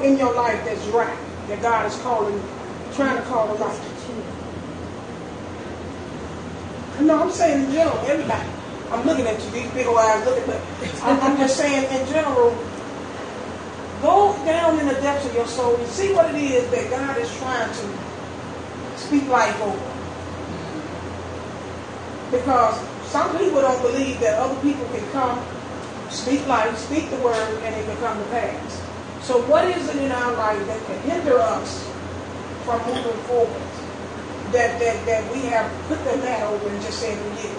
in your life that's dry, that God is trying to call to life? No, I'm saying in general, everybody. I'm looking at you, these big old eyes looking, but I'm just saying in general, go down in the depths of your soul and see what it is that God is trying to speak life over. Because some people don't believe that other people can come, speak life, speak the word, and it can come to pass. So what is it in our life that can hinder us from moving forward? That we have put the mat over and just said we did.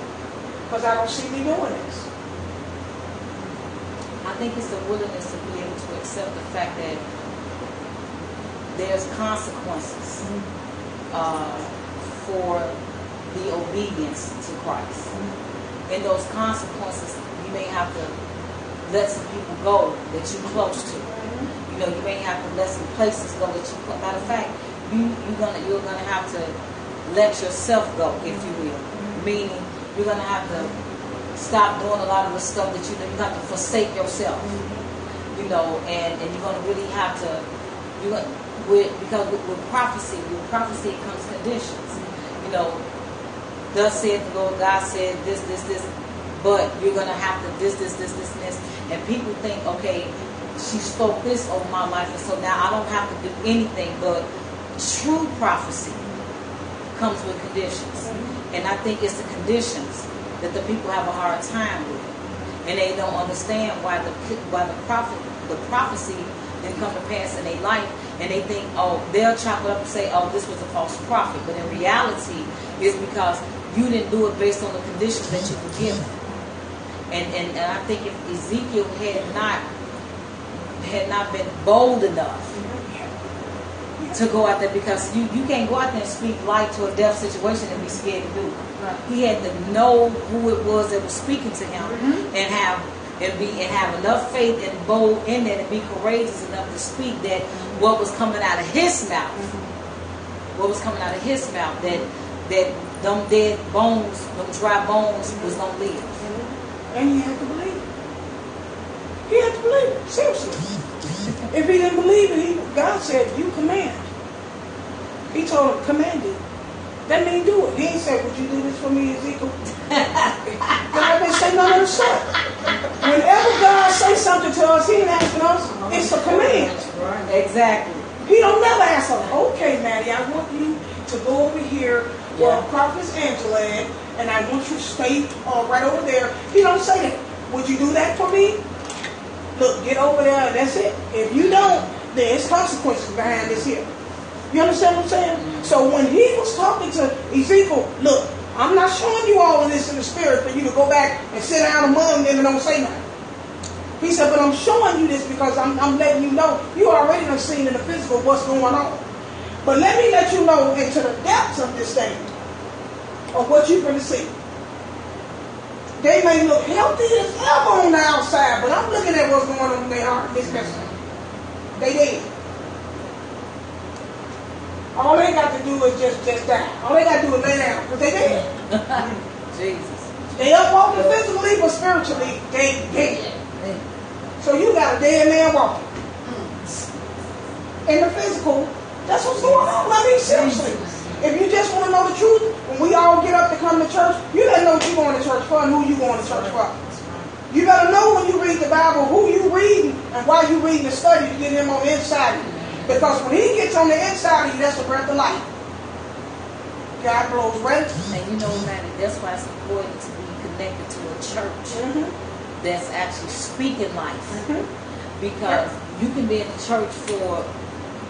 Because I don't see me doing this. I think it's the willingness to be able to accept the fact that there's consequences for the obedience to Christ. In those consequences, you may have to let some people go that you're close to. You know, you may have to let some places go that you. Matter of fact, you're gonna have to let yourself go, if you will. Meaning, you're gonna have to stop doing a lot of the stuff that you have to forsake yourself. You know, and you're gonna really have to. Because with prophecy it comes conditions. You know, thus said the Lord, God said this, but you're gonna have to this, and people think, okay, she spoke this over my life, and so now I don't have to do anything. But true prophecy comes with conditions, and I think it's the conditions that the people have a hard time with, and they don't understand why the prophecy didn't come to pass in their life, and they think, oh, they'll chop it up and say, oh, this was a false prophet, but in reality, it's because you didn't do it based on the conditions that you were given. And I think if Ezekiel had not been bold enough to go out there, because you can't go out there and speak life to a death situation and be scared to do it. Right. He had to know who it was that was speaking to him, and have enough faith and bold in that, and be courageous enough to speak that what was coming out of his mouth, that them dead bones, them dry bones was gonna live. And he had to believe it. He had to believe it. Seriously. If he didn't believe it, God said, you command. He told him, command it. That means do it. He ain't said, would you do this for me, Ezekiel? God didn't say none of the stuff. Whenever God says something to us, he ain't asking us. It's a command. Right. Exactly. He don't never ask us, okay, Mattie, I want you to go over here where Prophetess Angela is, and I want you to stay right over there. He don't say that. Would you do that for me? Look, get over there, and that's it. If you don't, there's consequences behind this here. You understand what I'm saying? So when he was talking to Ezekiel, look, I'm not showing you all of this in the spirit for you to go back and sit down among them and don't say nothing. He said, but I'm showing you this because I'm letting you know. You already done seen in the physical what's going on. But let me let you know into the depths of this thing, of what you're going to see. They may look healthy as ever on the outside, but I'm looking at what's going on in their heart. This message. They dead. All they got to do is just die. All they got to do is lay down, because they dead. Jesus. They up walking physically, but spiritually, they dead. So you got a dead man walking. In the physical, that's what's going on. I mean, seriously. If you just want to know the truth, when we all get up to come to church, you better know what you're going to church for and who you're going to church for. You better know when you read the Bible who you reading and why you reading the study to get him on the inside of you. Because when he gets on the inside of you, that's the breath of life. God blows right. And you know, Mattie, that's why it's important to be connected to a church that's actually speaking life. Because you can be in the church for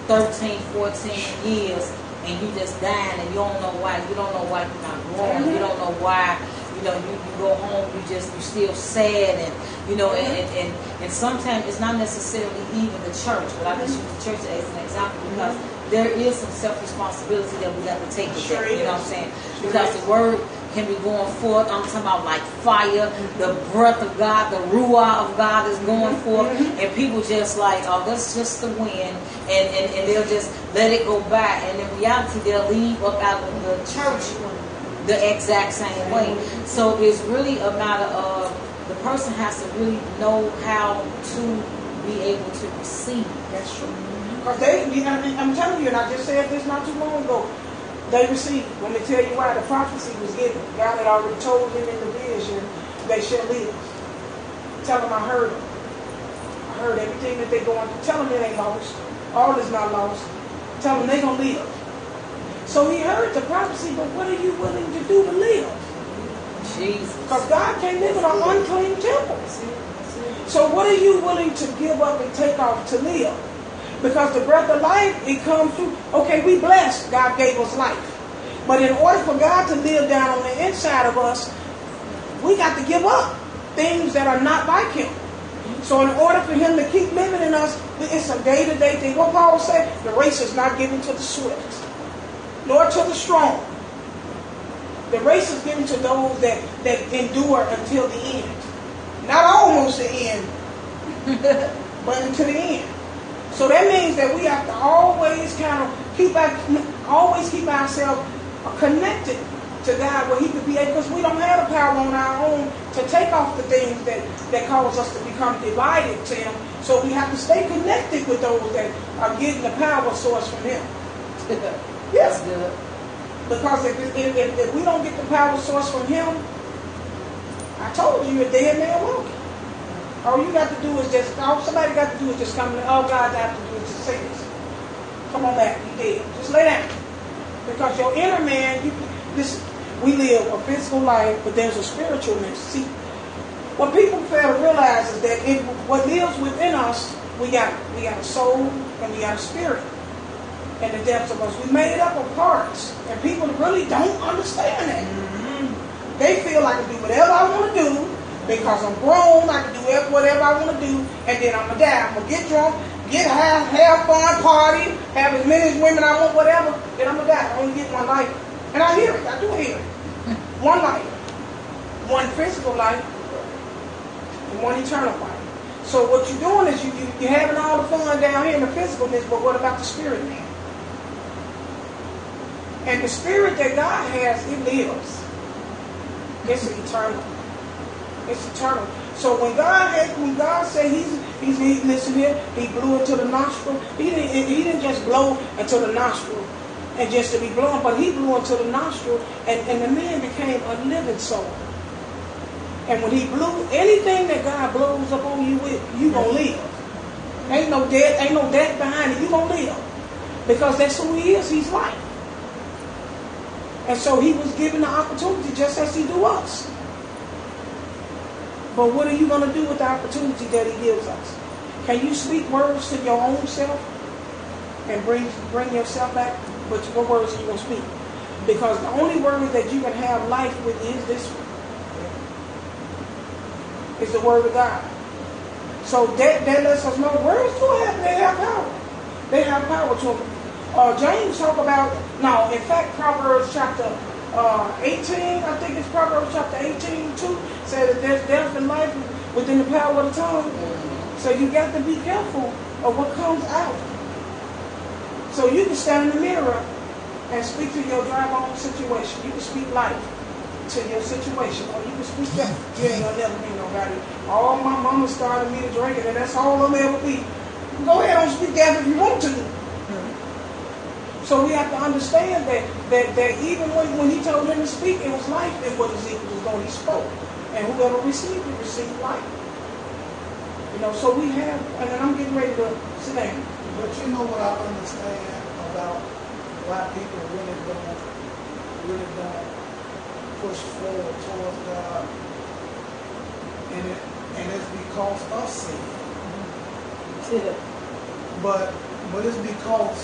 13, 14 years and you just dying and you don't know why. You don't know why you're not growing. You don't know why. You know, you go home, you still sad, and you know, and sometimes it's not necessarily even the church, but I just use the church as an example because there is some self-responsibility that we have to take with that. You know what I'm saying? Because the word can be going forth. I'm talking about like fire, the breath of God, the ruah of God is going forth, and people just like, oh, that's just the wind, and they'll just let it go by, and in reality they'll leave up out of the church the exact same way. So it's really a matter of the person has to really know how to be able to receive. That's true. Because I'm telling you, and I just said this not too long ago, they received. Let me tell you why. The prophecy was given. God had already told them in the vision, they shall live. Tell them I heard them. I heard everything that they're going through. Tell them it ain't lost. All is not lost. Tell them they're going to live. So he heard the prophecy, but what are you willing to do to live? Jesus. Because God can't live in an unclean temple. So what are you willing to give up and take off to live? Because the breath of life, it comes through. Okay, we blessed. God gave us life. But in order for God to live down on the inside of us, we got to give up things that are not like him. So in order for him to keep living in us, it's a day-to-day thing. What Paul said, the race is not given to the swift, nor to the strong. The race is given to those that endure until the end. Not almost the end, but until the end. So that means that we have to always kind of keep ourselves connected to God, where he could be able, because we don't have the power on our own to take off the things that cause us to become divided to him. So we have to stay connected with those that are getting the power source from him. Yes. Good. Because if we don't get the power source from him, I told you, you're a dead man walking. All you got to do is all somebody got to do is just come and all God got to do is just say this. Come on back, you dead. Just lay down. Because your inner man, we live a physical life, but there's a spiritualness. See, what people fail to realize is that what lives within us, we got a soul and we got a spirit. In the depths of us, we made up of parts, and people really don't understand that. Mm-hmm. They feel I can do whatever I want to do because I'm grown. I can do whatever I want to do, and then I'm gonna die. I'm gonna get drunk, have fun, party, have as many women I want, whatever. Then I'm gonna die. I only get one life, and I hear it. I do hear it. One life, one physical life, and one eternal life. So what you're doing is you're having all the fun down here in the physicalness, but what about the spirit, man? And the spirit that God has, it lives. It's eternal. It's eternal. So when God said he's listen here, he blew into the nostril. He didn't just blow into the nostril and just to be blown, but he blew into the nostril, and the man became a living soul. And when he blew, anything that God blows up on you with, you gonna live. Ain't no death behind it. You gonna live because that's who he is. He's life. And so he was given the opportunity just as he do us. But what are you going to do with the opportunity that he gives us? Can you speak words to your own self and bring yourself back? But what words are you going to speak? Because the only word that you can have life with is this one. It's the word of God. So that lets us know words do have power. They have power to them. James talk about, in fact, Proverbs chapter 18, I think it's Proverbs chapter 18, too, said that there's death and life within the power of the tongue. So you got to be careful of what comes out. So you can stand in the mirror and speak to your dry bone situation. You can speak life to your situation, or you can speak death. You ain't gonna never be nobody. All my mama started me to drinking, and that's all I'll ever be. Go ahead and speak death if you want to. So we have to understand that even when he told him to speak, it was life that what Ezekiel was going. He spoke, and whoever received it received life. So we have, and I'm getting ready to sit down. But you know what I understand about why people really don't push forward towards God, and it's because of sin. But it's because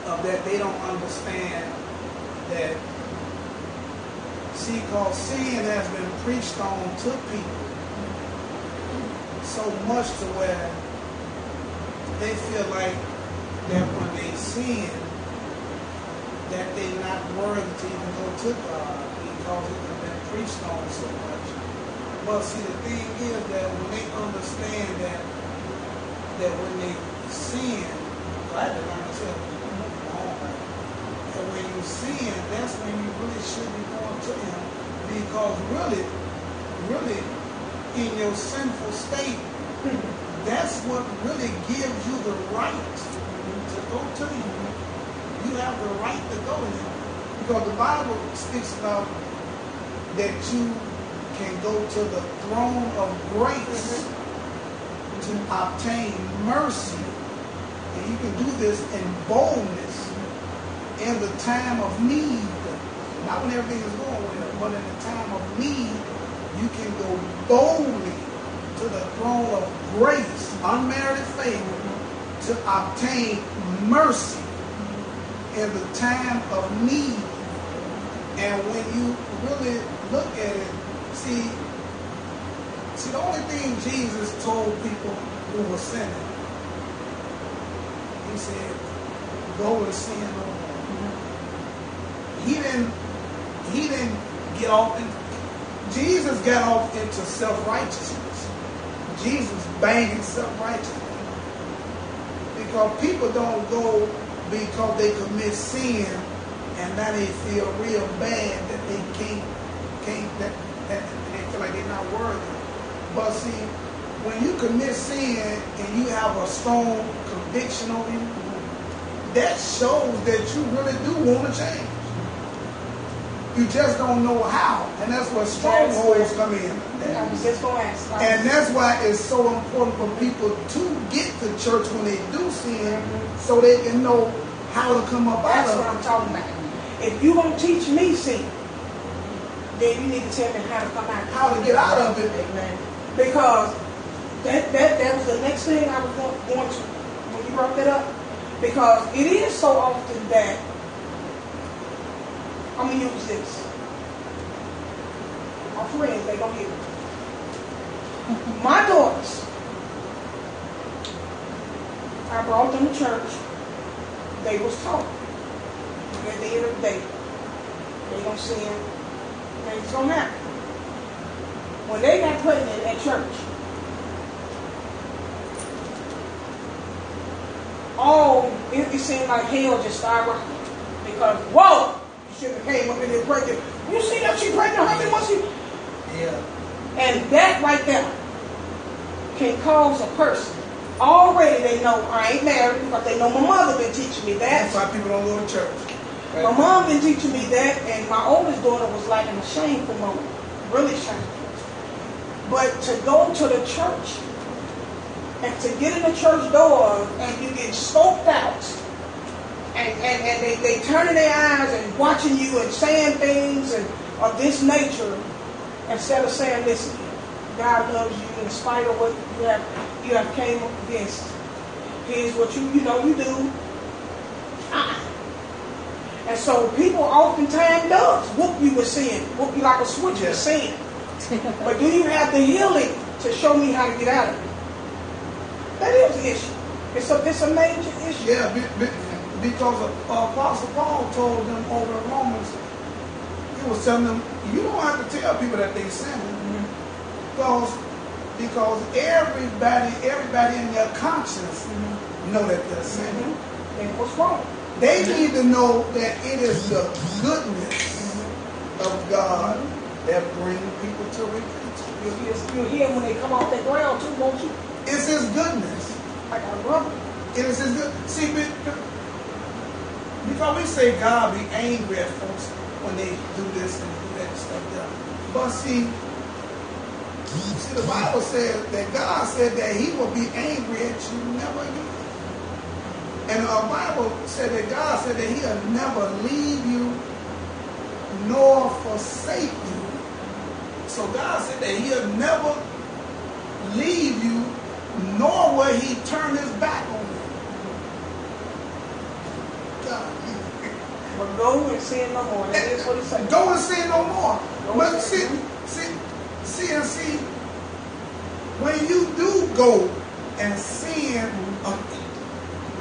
of that they don't understand that. See, because sin has been preached on to people so much to where they feel like that when they sin, that they're not worthy to even go to God because it has been preached on so much. But see, the thing is that when they understand that when they sin, I had to learn to tell people, and when you sin, that's when you really should be going to him, because really, in your sinful state, that's what really gives you the right to go to him. You have the right to go to him. Because the Bible speaks about that you can go to the throne of grace to obtain mercy. And you can do this in boldness in the time of need. Not when everything is going well, but in the time of need, you can go boldly to the throne of grace, unmerited favor, to obtain mercy in the time of need. And when you really look at it, see, the only thing Jesus told people who were sinning, he said, go and sin no more. He didn't get off Jesus got off into self-righteousness. Jesus banging self-righteousness. Because people don't go because they commit sin and now they feel real bad that they can't that they feel like they're not worthy. But see, when you commit sin and you have a strong conviction on you, that shows that you really do want to change. You just don't know how. And that's where strongholds come in. I was just going to ask. And that's why it's so important for people to get to church when they do sin, so they can know how to come up out of it. That's what I'm talking about. If you don't teach me sin, then you need to tell me how to come out. How to get out of it. Amen. Because that was the next thing I was going to, when you brought that up. Because it is so often that, I'm going to use this. My friends, they don't hear it. My daughters, I brought them to church. They was taught. At the end of the day, they don't sin. Things don't happen. When they got pregnant at church, it seemed like hell just started rocking. Because, whoa! You should have came up in there pregnant. You see that she pregnant? How many months she? Yeah. And that right there can cause a person. Already they know I ain't married because they know my mother been teaching me that. That's why people don't go to church. Right? My mom been teaching me that, and my oldest daughter was like in a shameful moment. Really shameful. But to go to the church and to get in the church door and you get scoped out and they turning their eyes and watching you and saying things and of this nature, instead of saying, listen, God loves you in spite of what you have came up against. Here's what you do. And so people oftentimes does whoop you with sin, whoop you like a switch with sin. But do you have the healing to show me how to get out of it? That is an issue. It's a major issue. Yeah, because Apostle Paul told them over in Romans, he was telling them, you don't have to tell people that they sinning. Because everybody in their conscience know that they're sinning. And what's wrong? They need to know that it is the goodness of God that brings people to repentance. You'll hear when they come off that ground too, won't you? It's His goodness. Like a rubber. It is His good. See, because we say God be angry at folks when they do this and do that stuff there. But see, the Bible says that God said that He will be angry at you never again. And the Bible said that God said that He'll never leave you nor forsake you. So God said that He'll never leave you, nor will He turn His back on you. God. But go and sin no more. That is what He said. Go and sin no more. But see, when you do go and sin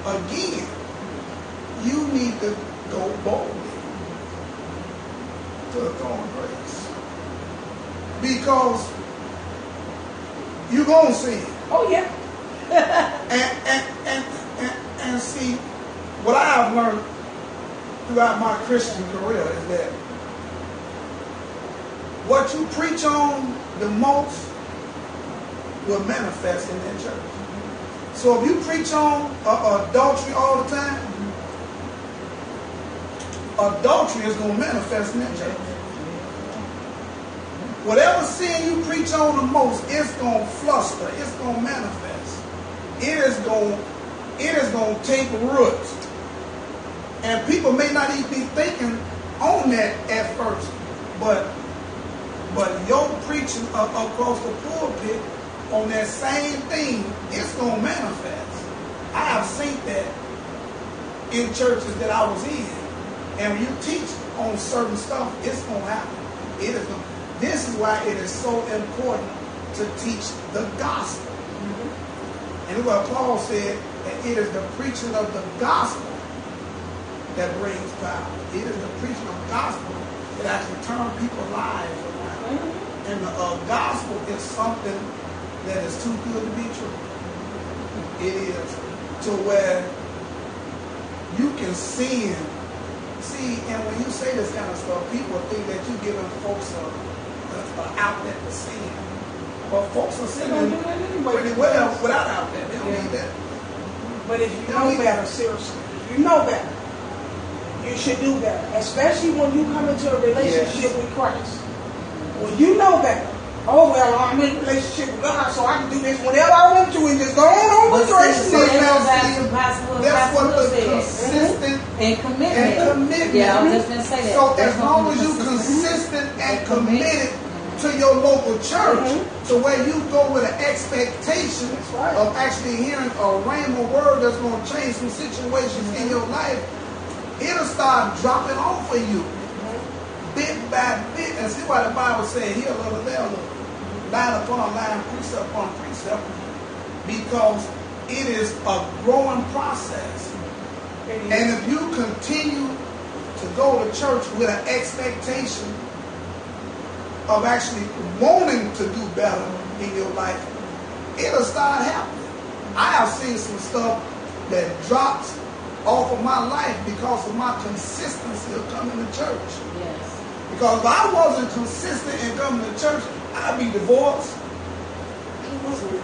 again, you need to go boldly to the throne of grace. Because you're going to sin. Oh, yeah. and see, what I have learned throughout my Christian career is that what you preach on the most will manifest in that church. So if you preach on adultery all the time, adultery is going to manifest in that church. Whatever sin you preach on the most, it's going to fluster. It's going to manifest. It is going to take roots. And people may not even be thinking on that at first. But your preaching across the pulpit on that same thing, it's going to manifest. I have seen that in churches that I was in. And when you teach on certain stuff, it's going to happen. It is going to. This is why it is so important to teach the gospel. Mm-hmm. And what Paul said, that it is the preaching of the gospel that brings power. It is the preaching of the gospel that actually turns people's lives around. Mm-hmm. And the gospel is something that is too good to be true. It is to where you can sin. See, and when you say this kind of stuff, people think that you're giving folks an outlet to sin. But folks are sinning pretty well without outlet. They don't need that. But if you know better, seriously, if you know better, you should do better. Especially when you come into a relationship with Christ. When you know better. Oh, well, I'm in a relationship with God, so I can do this whenever I want to and just go on with grace. That's what the consistent and commitment. Yeah, I was just going to say that. So as long as you're consistent and committed to your local church, to where you go with an expectation of actually hearing a rhema word that's going to change some situations in your life, it'll start dropping off for you. Bit by bit, and see why the Bible said here a little there, line upon line, precept upon precept, because it is a growing process. And if you continue to go to church with an expectation of actually wanting to do better in your life, it'll start happening. I have seen some stuff that drops off of my life because of my consistency of coming to church. Yes. Because if I wasn't consistent in coming to church, I'd be divorced.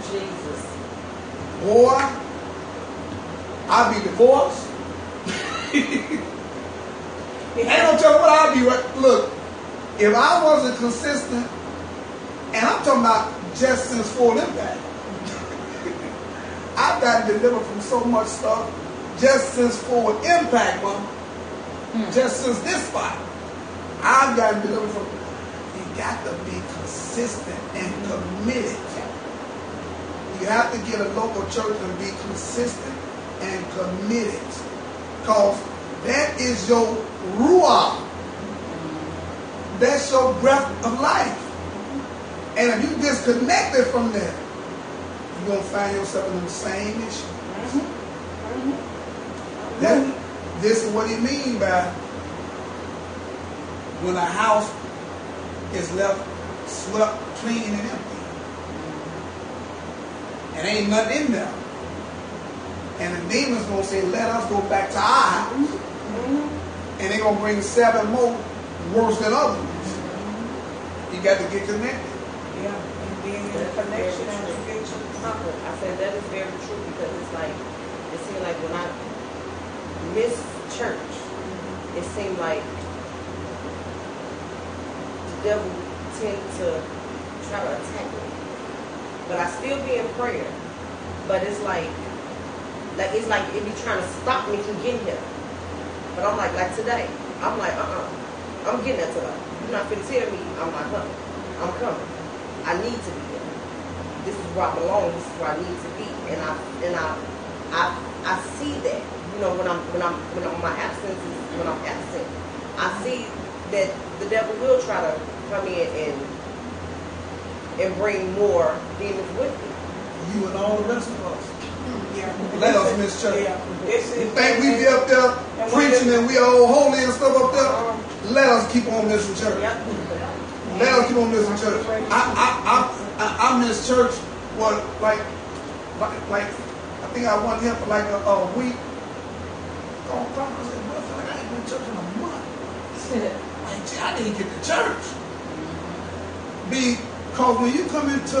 Jesus. Boy, I'd be divorced. I ain't gonna tell you what I'd be. Look, if I wasn't consistent, and I'm talking about just since full impact, I've got delivered from so much stuff just since full impact, Mom. Just since this spot. I've gotten delivered from. You got to be consistent and committed. You have to get a local church and be consistent and committed, because that is your ruach. That's your breath of life. And if you disconnected from that, you're going to find yourself in the same issue. This is what he means by when a house is left swept, clean, and empty. And ain't nothing in there. And the demon's going to say, let us go back to our house. And they're going to bring 7 more worse than others. You got to get connected. Yeah, and being in a connection and conviction. I said that is very true, because it's like, it seemed like when I missed church, it seemed like the devil tend to try to attack me. But I still be in prayer. But it's like it be trying to stop me from getting here. But I'm like today, I'm like, I'm getting there today. You're not finna tell me I'm not coming. I'm coming. I need to be there. This is where I belong. This is where I need to be. And I see that. You know, when I'm my absence, when I'm absent, I see that the devil will try to come in and bring more demons with me. You and all the rest of us. Yeah. Let us miss church. Yeah. You think we be up there preaching and we all holy and stuff up there? Let us keep on missing church. Yep. Let us keep on missing church. I miss church. What, like I think I went here for like a week. Oh, probably said, well, I feel like I ain't been to church in a month. Like, gee, I didn't get to church. Because when you come into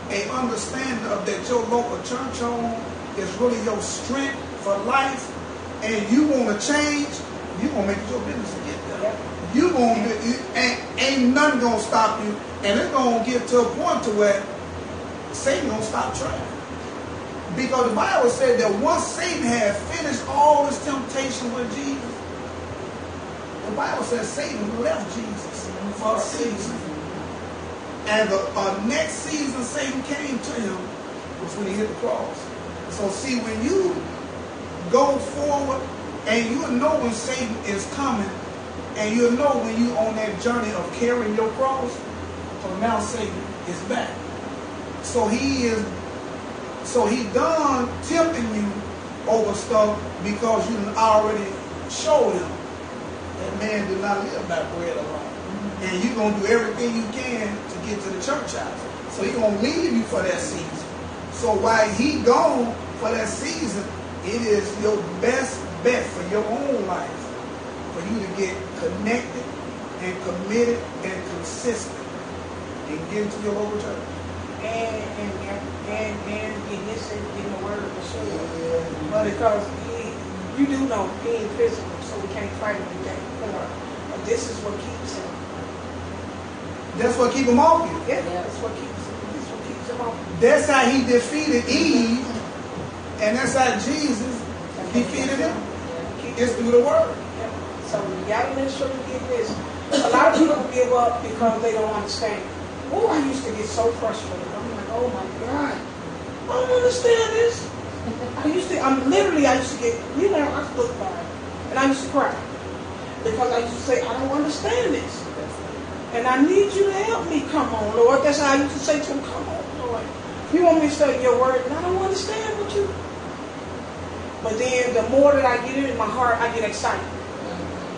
a understanding of that your local church home is really your strength for life, and you want to change, you gonna make it your business to get there. Yep. You gonna do, ain't nothing gonna stop you, and it's gonna get to a point to where Satan gonna stop trying. Because the Bible said that once Satan had finished all his temptation with Jesus, the Bible says Satan left Jesus for a season. And the next season Satan came to him was when he hit the cross. So see, when you go forward and you know when Satan is coming, and you know when you on that journey of carrying your cross, so now Satan is back. So he done tempting you over stuff because you already showed him that man did not live by bread alone. And you're going to do everything you can to get to the church house. So he's going to leave you for that season. So while he gone for that season, it is your best bet for your own life for you to get connected and committed and consistent and get into your local church. And get this and get the word for sure. But because you do know he ain't physical, so we can't fight him today. But this is what keeps him. That's what keep him off you. Yeah, that's what keeps him off you. That's how he defeated Eve, and that's how Jesus defeated him. It's through the word. Yeah. So you gotta make sure you get this. A lot of people give up because they don't understand. Oh, I used to get so frustrated. I'm like, oh my God, I don't understand this. I used to get, I stood by it, and I used to cry because I used to say, I don't understand this, and I need you to help me. Come on, Lord. That's how I used to say to him, come on, Lord. You want me to study your word, and I don't understand what you. But then the more that I get it in my heart, I get excited.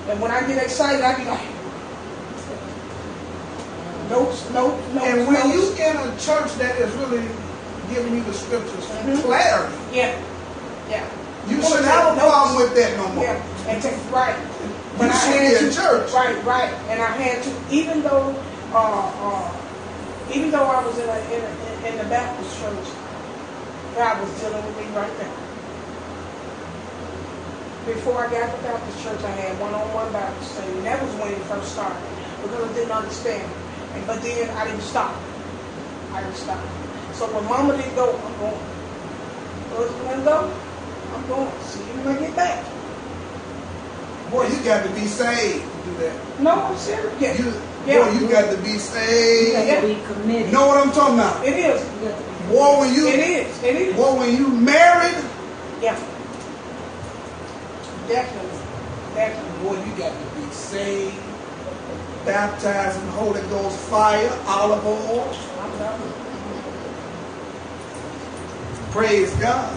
And when I get excited, I be like, notes. And when you in a church that is really giving you the scriptures clarity, yeah. you shouldn't have a problem with that no more. Yeah, and right. But you should be in church. Right. And I had to, even though I was in the Baptist church, God was dealing with me right there. Before I got to the Baptist church, I had one-on-one Bible study, and that was when it first started because I didn't understand. But then I didn't stop. So when Mama didn't go, I'm going. Husband didn't go, I'm going. See you when I get back. Boy, you got to be saved to do that. No, I'm serious. Yeah. Boy, you got to be saved. You got to be committed. Know what I'm talking about? It is. Boy, when you. It is. Boy, when you married. Yeah. Definitely. Boy, you got to be saved, baptized in the Holy Ghost fire, olive oil. I'm done. Praise God.